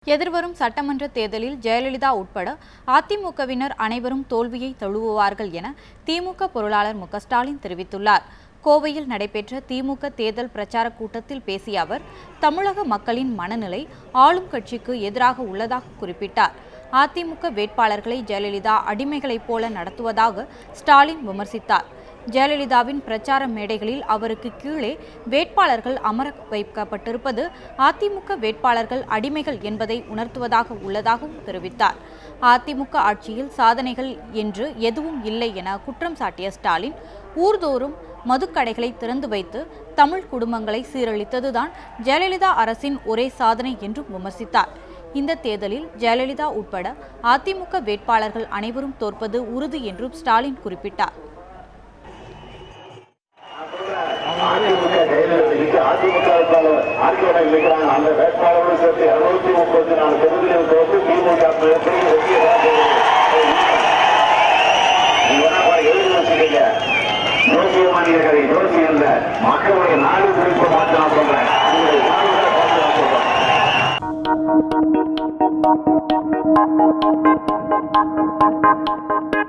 எதிர்வரும் சட்டமன்ற தேர்தலில் ஜெயலலிதா உட்பட அதிமுகவினர் அனைவரும் தோல்வியை தழுவுவார்கள் என திமுக பொருளாளர் மு.க.ஸ்டாலின் தெரிவித்துள்ளார். கோவையில் நடைபெற்ற திமுக தேர்தல் பிரச்சார கூட்டத்தில் பேசிய அவர், தமிழக மக்களின் மனநிலை ஆளும் கட்சிக்கு எதிராக உள்ளதாக குறிப்பிட்டார். அதிமுக வேட்பாளர்களை ஜெயலலிதா அடிமைகளைப் போல நடத்துவதாக ஸ்டாலின் விமர்சித்தார். ஜெயலலிதாவின் பிரச்சார மேடைகளில் அவருக்கு கீழே வேட்பாளர்கள் அமர வைக்கப்பட்டிருப்பது அதிமுக வேட்பாளர்கள் அடிமைகள் என்பதை உணர்த்துவதாக உள்ளதாகவும் தெரிவித்தார். அதிமுக ஆட்சியில் சாதனைகள் என்று எதுவும் இல்லை என குற்றம் சாட்டிய ஸ்டாலின், ஊர்தோறும் மதுக்கடைகளை திறந்து வைத்து தமிழ் குடும்பங்களை சீரழித்ததுதான் ஜெயலலிதா அரசின் ஒரே சாதனை என்றும் விமர்சித்தார். இந்த தேர்தலில் ஜெயலலிதா உட்பட அதிமுக வேட்பாளர்கள் அனைவரும் தோற்பது உறுதி என்றும் ஸ்டாலின் குறிப்பிட்டார். அதிமுக வேட்பாளர் ஆட்சியோட இருக்கிறாங்க. அந்த வேட்பாளரோடு சேர்த்து 234 தொகுதிகள் தோற்று திமுக எழுதி வச்சுக்கீங்க. ஜோசியமானியர்களை ஜோசி அல்ல, மக்களுடைய நாடு குறிப்பு பார்த்து நான் சொல்றேன். Thank you.